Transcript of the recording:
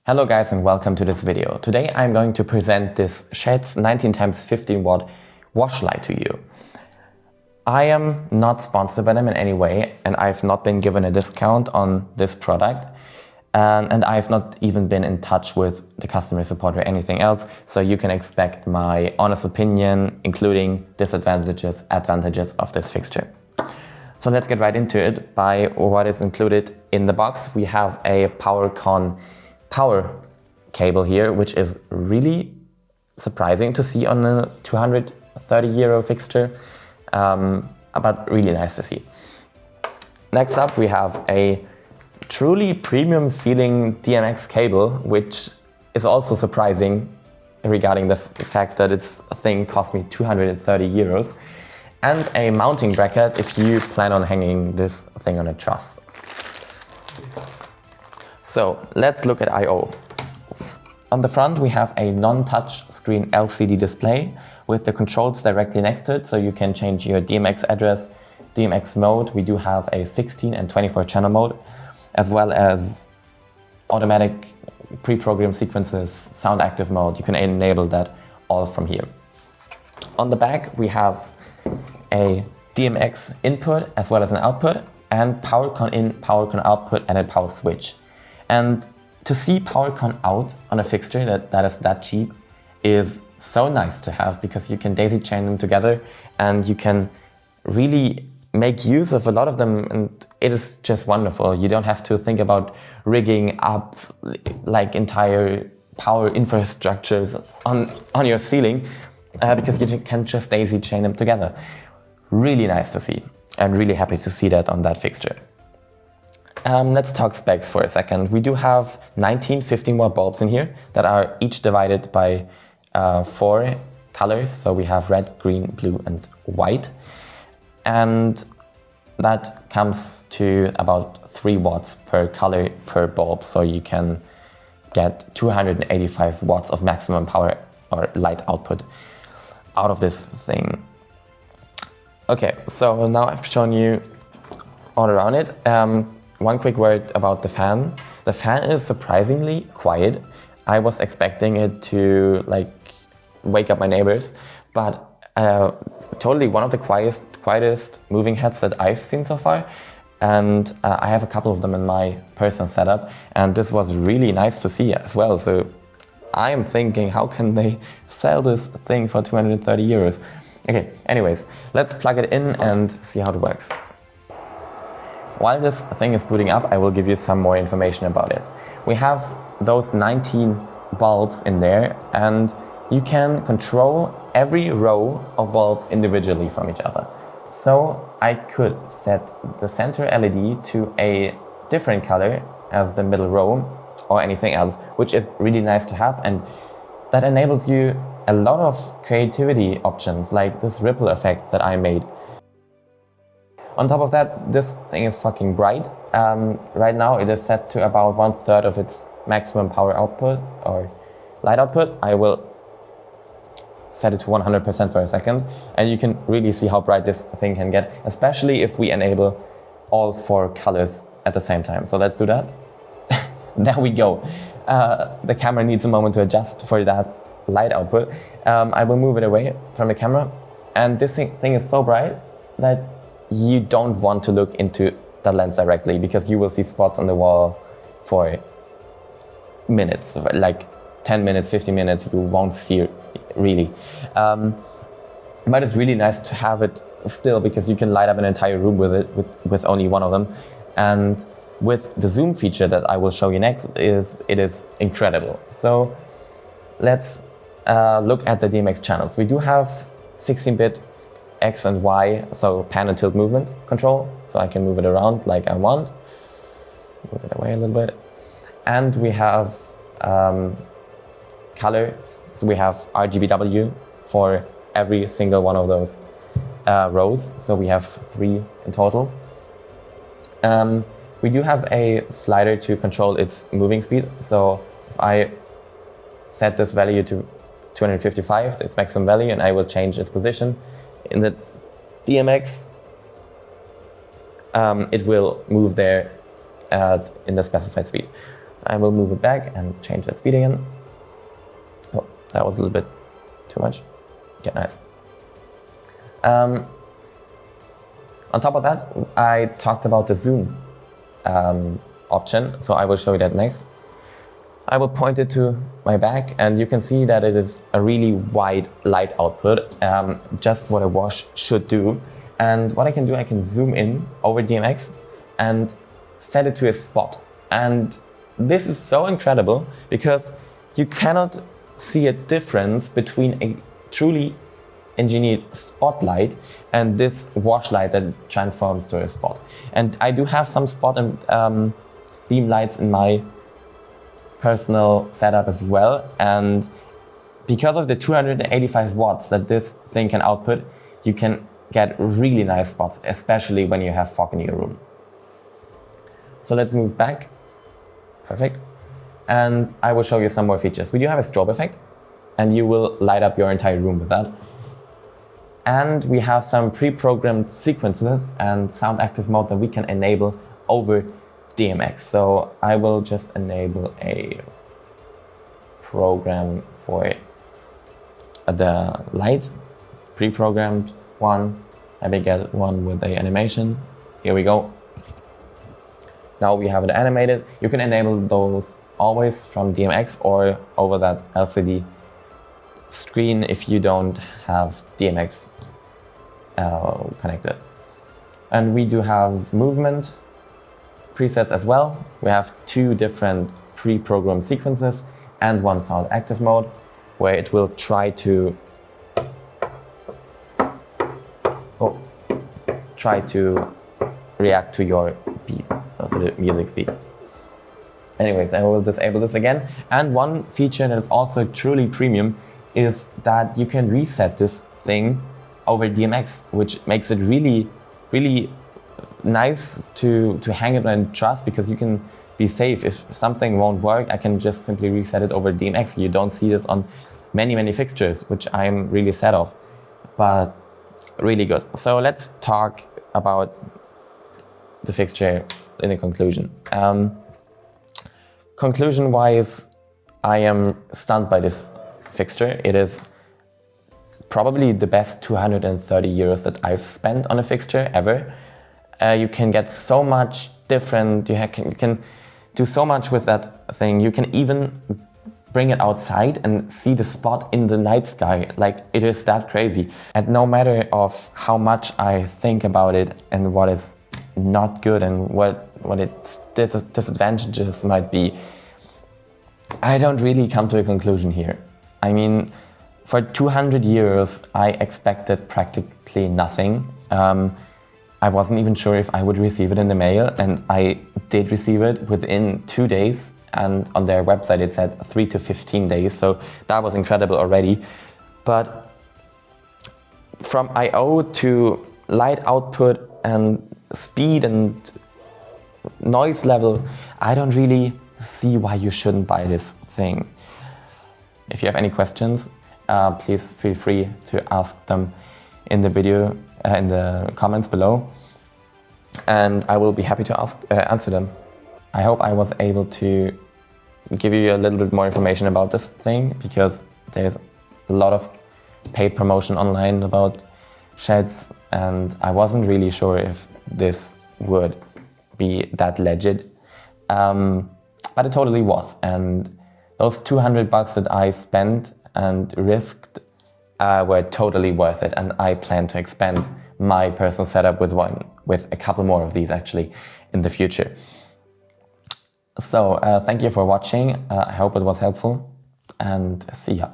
Hello guys and welcome to this video. Today I'm going to present this SHEHDS 19x15 watt wash light to you. I am not sponsored by them in any way and I've not been given a discount on this product and I've not even been in touch with the customer support or anything else, so you can expect my honest opinion including disadvantages, advantages of this fixture. So let's get right into it by what is included in the box. We have a PowerCon power cable here, which is really surprising to see on a 230 euro fixture, but really nice to see. Next up we have a truly premium feeling DMX cable, which is also surprising regarding the fact that this thing cost me 230 euros, and a mounting bracket if you plan on hanging this thing on a truss. So let's look at I/O. On the front we have a non-touch screen LCD display with the controls directly next to it, so you can change your DMX address, DMX mode. We do have a 16 and 24 channel mode, as well as automatic pre-programmed sequences, sound active mode. You can enable that all from here. On the back we have a DMX input as well as an output, and PowerCon in, PowerCon output, and a power switch. And to see PowerCon out on a fixture that is that cheap is so nice to have, because you can daisy chain them together and you can really make use of a lot of them, and it is just wonderful. You don't have to think about rigging up like entire power infrastructures on your ceiling because you can just daisy chain them together. Really nice to see, and really happy to see that on that fixture. Let's talk specs for a second. We do have 19 15-watt bulbs in here that are each divided by 4 colors. So we have red, green, blue and white. And that comes to about 3 watts per color per bulb. So you can get 285 watts of maximum power or light output out of this thing. Okay, so now I've shown you all around it. One quick word about the fan. The fan is surprisingly quiet. I was expecting it to like wake up my neighbors, but totally one of the quietest moving heads that I've seen so far. And I have a couple of them in my personal setup, and this was really nice to see as well. So I'm thinking, how can they sell this thing for 230 euros? Okay, anyways, let's plug it in and see how it works. While this thing is booting up, I will give you some more information about it. We have those 19 bulbs in there, and you can control every row of bulbs individually from each other. So I could set the center LED to a different color as the middle row or anything else, which is really nice to have, and that enables you a lot of creativity options, like this ripple effect that I made. On top of that, this thing is fucking bright. Right now it is set to about 1/3 of its maximum power output or light output. I will set it to 100% for a second, and you can really see how bright this thing can get, especially if we enable all 4 colors at the same time. So let's do that. There we go. The camera needs a moment to adjust for that light output. I will move it away from the camera, and this thing is so bright that you don't want to look into the lens directly, because you will see spots on the wall for minutes, like 10 minutes, 15 minutes, you won't see it really. But it's really nice to have it still, because you can light up an entire room with it, with only one of them. And with the zoom feature that I will show you next, it is incredible. So let's look at the DMX channels. We do have 16-bit X and Y, so pan and tilt movement control, so I can move it around like I want. Move it away a little bit. And we have colors, so we have RGBW for every single one of those rows, so we have 3 in total. We do have a slider to control its moving speed, so if I set this value to 255, its maximum value, and I will change its position in the DMX, it will move there in the specified speed. I will move it back and change the speed again. Oh, that was a little bit too much. Okay, nice. On top of that, I talked about the zoom option, so I will show you that next. I will point it to my back, and you can see that it is a really wide light output, just what a wash should do. And what I can do, I can zoom in over DMX and set it to a spot. And this is so incredible because you cannot see a difference between a truly engineered spotlight and this wash light that transforms to a spot. And I do have some spot and beam lights in my personal setup as well, and because of the 285 watts that this thing can output, you can get really nice spots, especially when you have fog in your room. So let's move back. Perfect. And I will show you some more features. We do have a strobe effect, and you will light up your entire room with that. And we have some pre-programmed sequences and sound active mode that we can enable over DMX. So I will just enable a program for the light, pre-programmed one. I will get one with the animation. Here we go. Now we have it animated. You can enable those always from DMX or over that LCD screen if you don't have DMX connected. And we do have movement presets as well. We have 2 different pre-programmed sequences and one sound active mode where it will try to react to your beat, or to the music speed. Anyways, I will disable this again. And one feature that is also truly premium is that you can reset this thing over DMX, which makes it really, really nice to hang it and trust, because you can be safe. If something won't work, I can just simply reset it over DMX. You don't see this on many fixtures, which I'm really sad of, but really good. So let's talk about the fixture in the conclusion. Conclusion-wise, I am stunned by this fixture. It is probably the best 230 euros that I've spent on a fixture ever. You can get so much different, you can do so much with that thing. You can even bring it outside and see the spot in the night sky. Like, it is that crazy. And no matter of how much I think about it and what is not good and what its disadvantages might be, I don't really come to a conclusion here. I mean, for 200 euros, I expected practically nothing. I wasn't even sure if I would receive it in the mail, and I did receive it within 2 days, and on their website it said 3 to 15 days, so that was incredible already. But from I/O to light output and speed and noise level, I don't really see why you shouldn't buy this thing. If you have any questions, please feel free to ask them in the video, in the comments below, and I will be happy to answer them. I hope I was able to give you a little bit more information about this thing, because there's a lot of paid promotion online about SHEHDS, and I wasn't really sure if this would be that legit, but it totally was. And those 200 bucks that I spent and risked were totally worth it, and I plan to expand my personal setup with a couple more of these actually in the future. So thank you for watching. I hope it was helpful, and see ya.